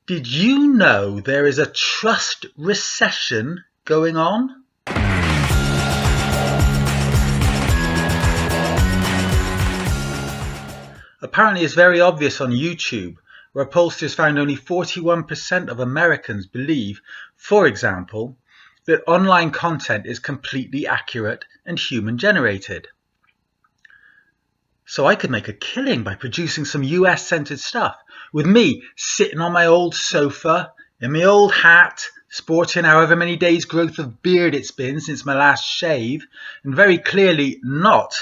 Did you know there is a trust recession going on? Apparently it's very obvious on YouTube, where pollsters found only 41% of Americans believe, for example, that online content is completely accurate and human-generated. So I could make a killing by producing some US-centered stuff, with me sitting on my old sofa, in my old hat, sporting however many days' growth of beard it's been since my last shave, and very clearly not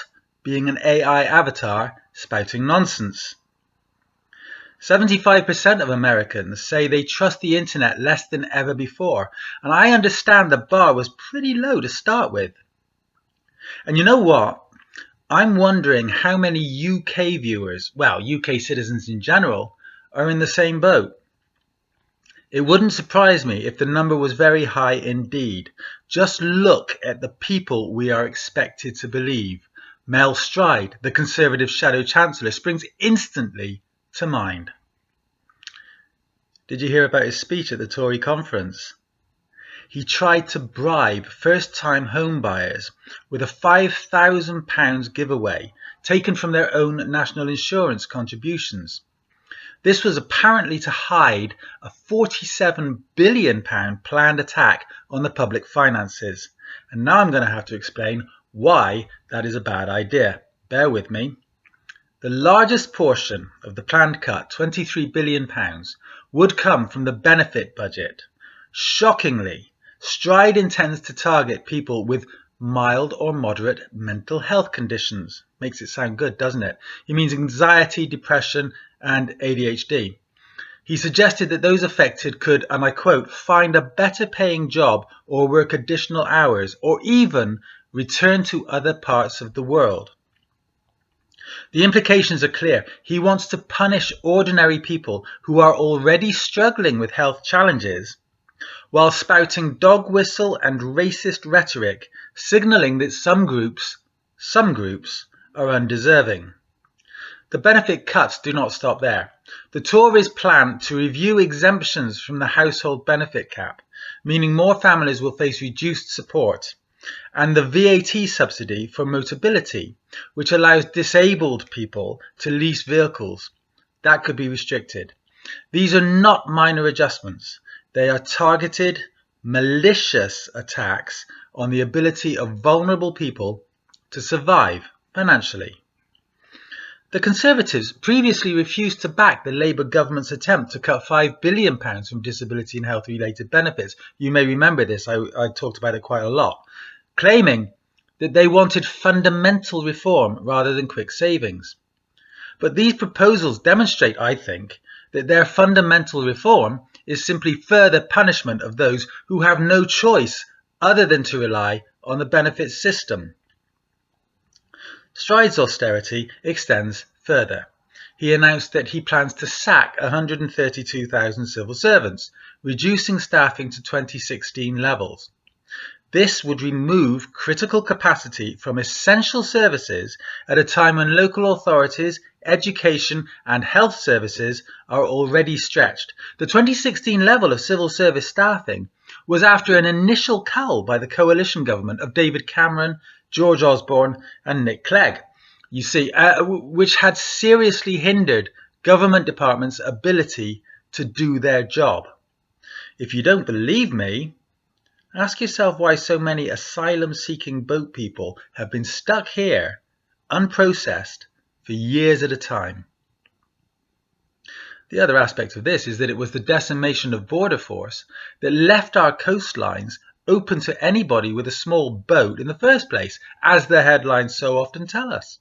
being an AI avatar spouting nonsense. 75% of Americans say they trust the internet less than ever before, and I understand the bar was pretty low to start with. And you know what? I'm wondering how many UK viewers, well, UK citizens in general, are in the same boat. It wouldn't surprise me if the number was very high indeed. Just look at the people we are expected to believe. Mel Stride, the Conservative Shadow Chancellor, springs instantly to mind. Did you hear about his speech at the Tory conference? He tried to bribe first-time home buyers with a £5,000 giveaway taken from their own national insurance contributions. This was apparently to hide a £47 billion planned attack on the public finances. And now I'm going to have to explain why that is a bad idea. Bear with me. The largest portion of the planned cut, £23 billion, would come from the benefit budget. Shockingly, Stride intends to target people with mild or moderate mental health conditions. Makes it sound good, doesn't it? He means anxiety, depression, and ADHD. He suggested that those affected could, and I quote, find a better paying job or work additional hours, or even return to other parts of the world. The implications are clear. He wants to punish ordinary people who are already struggling with health challenges, while spouting dog whistle and racist rhetoric, signalling that some groups are undeserving. The benefit cuts do not stop there. The Tories plan to review exemptions from the household benefit cap, meaning more families will face reduced support, and the VAT subsidy for Motability, which allows disabled people to lease vehicles. That could be restricted. These are not minor adjustments. They are targeted, malicious attacks on the ability of vulnerable people to survive financially. The Conservatives previously refused to back the Labour government's attempt to cut £5 billion from disability and health-related benefits. You may remember this, I talked about it quite a lot, claiming that they wanted fundamental reform rather than quick savings. But these proposals demonstrate, I think, that their fundamental reform is simply further punishment of those who have no choice other than to rely on the benefits system. Stride's austerity extends further. He announced that he plans to sack 132,000 civil servants, reducing staffing to 2016 levels. This would remove critical capacity from essential services at a time when local authorities, education and health services are already stretched. The 2016 level of civil service staffing was after an initial cull by the coalition government of David Cameron, George Osborne and Nick Clegg, you see, which had seriously hindered government departments' ability to do their job. If you don't believe me, ask yourself why so many asylum-seeking boat people have been stuck here, unprocessed, for years at a time. The other aspect of this is that it was the decimation of border force that left our coastlines open to anybody with a small boat in the first place, as the headlines so often tell us.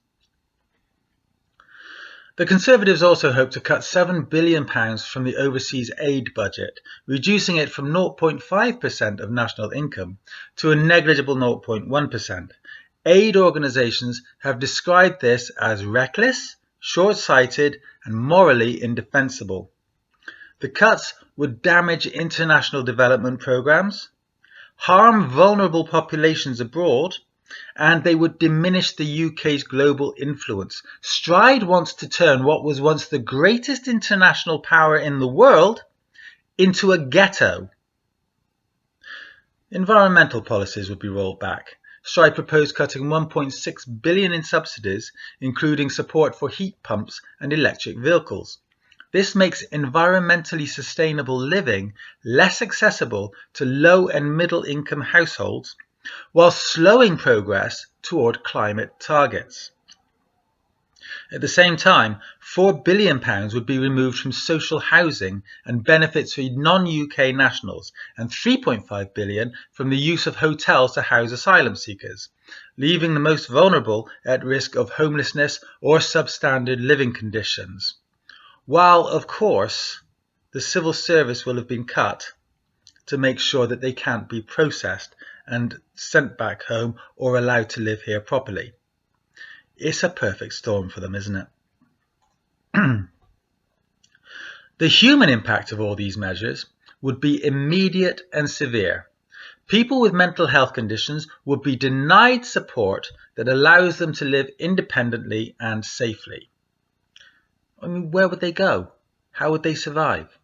The Conservatives also hope to cut £7 billion from the overseas aid budget, reducing it from 0.5% of national income to a negligible 0.1%. Aid organisations have described this as reckless, short-sighted and morally indefensible. The cuts would damage international development programmes, harm vulnerable populations abroad, and they would diminish the UK's global influence. Stride wants to turn what was once the greatest international power in the world into a ghetto. Environmental policies would be rolled back. Stride proposed cutting £1.6 billion in subsidies, including support for heat pumps and electric vehicles. This makes environmentally sustainable living less accessible to low and middle income households, while slowing progress toward climate targets. At the same time, £4 billion would be removed from social housing and benefits for non-UK nationals, and £3.5 billion from the use of hotels to house asylum seekers, leaving the most vulnerable at risk of homelessness or substandard living conditions. While, of course, the civil service will have been cut to make sure that they can't be processed and sent back home or allowed to live here properly. It's a perfect storm for them, isn't it? The human impact of all these measures would be immediate and severe. People with mental health conditions would be denied support that allows them to live independently and safely. I mean, where would they go? How would they survive?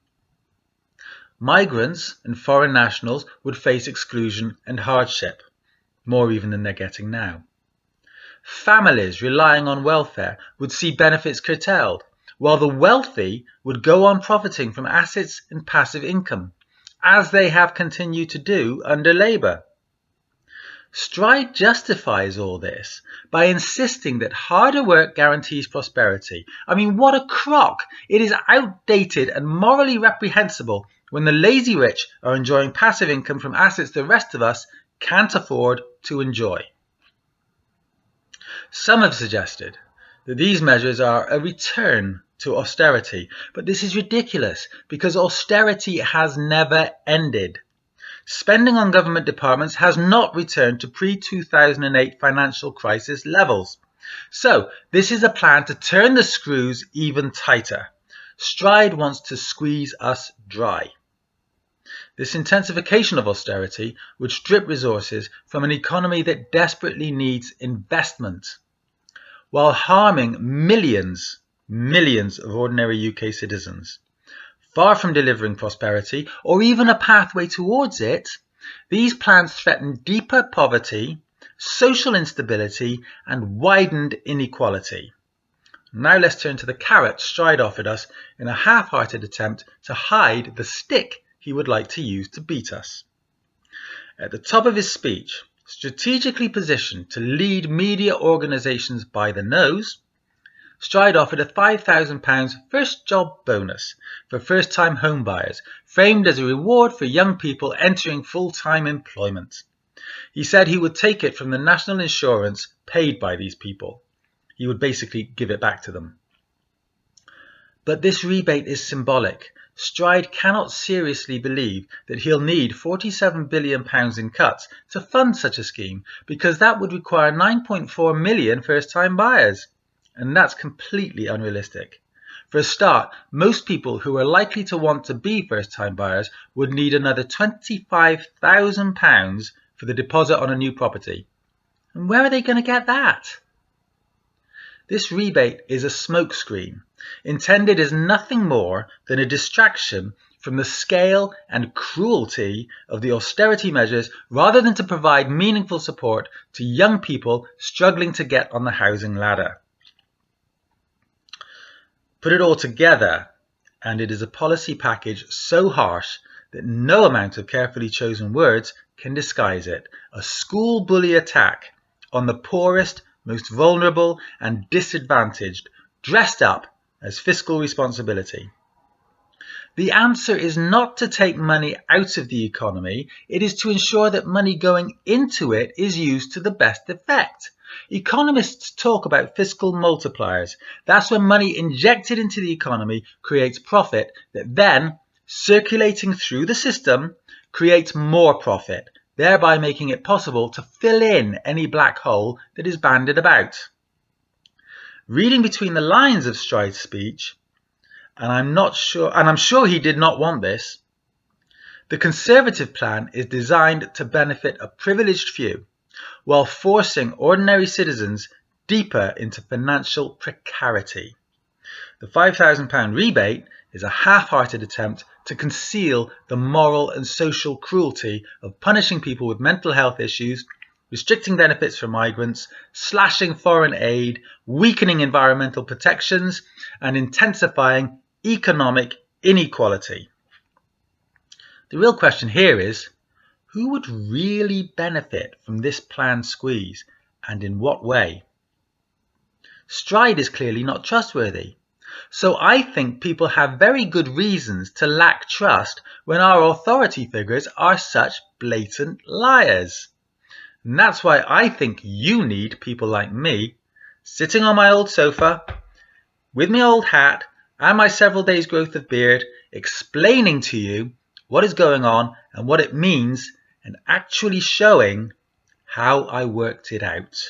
Migrants and foreign nationals would face exclusion and hardship, more even than they're getting now. Families relying on welfare would see benefits curtailed, while the wealthy would go on profiting from assets and passive income, as they have continued to do under Labour. Stride justifies all this by insisting that harder work guarantees prosperity. I mean, what a crock! It is outdated and morally reprehensible when the lazy rich are enjoying passive income from assets the rest of us can't afford to enjoy. Some have suggested that these measures are a return to austerity, but this is ridiculous because austerity has never ended. Spending on government departments has not returned to pre-2008 financial crisis levels. So this is a plan to turn the screws even tighter. Stride wants to squeeze us dry. This intensification of austerity would strip resources from an economy that desperately needs investment, while harming millions of ordinary UK citizens. Far from delivering prosperity or even a pathway towards it, these plans threaten deeper poverty, social instability, and widened inequality. Now let's turn to the carrot Stride offered us in a half-hearted attempt to hide the stick he would like to use to beat us. At the top of his speech, strategically positioned to lead media organisations by the nose, Stride offered a £5,000 first job bonus for first-time homebuyers, framed as a reward for young people entering full-time employment. He said he would take it from the national insurance paid by these people. He would basically give it back to them. But this rebate is symbolic. Stride cannot seriously believe that he'll need £47 billion in cuts to fund such a scheme, because that would require 9.4 million first-time buyers. And that's completely unrealistic. For a start, most people who are likely to want to be first-time buyers would need another £25,000 for the deposit on a new property. And where are they going to get that? This rebate is a smokescreen, intended as nothing more than a distraction from the scale and cruelty of the austerity measures, rather than to provide meaningful support to young people struggling to get on the housing ladder. Put it all together, and it is a policy package so harsh that no amount of carefully chosen words can disguise it. A school bully attack on the poorest, most vulnerable and disadvantaged, dressed up as fiscal responsibility. The answer is not to take money out of the economy, it is to ensure that money going into it is used to the best effect. Economists talk about fiscal multipliers. That's when money injected into the economy creates profit that then, circulating through the system, creates more profit, thereby making it possible to fill in any black hole that is bandied about. Reading between the lines of Stride's speech, and I'm sure he did not want this, the Conservative plan is designed to benefit a privileged few, while forcing ordinary citizens deeper into financial precarity. The £5,000 rebate is a half-hearted attempt to conceal the moral and social cruelty of punishing people with mental health issues, restricting benefits for migrants, slashing foreign aid, weakening environmental protections, and intensifying economic inequality. The real question here is, who would really benefit from this planned squeeze, and in what way? Stride is clearly not trustworthy. So I think people have very good reasons to lack trust when our authority figures are such blatant liars. And that's why I think you need people like me, sitting on my old sofa, with my old hat and my several days' growth of beard, explaining to you what is going on and what it means, and actually showing how I worked it out.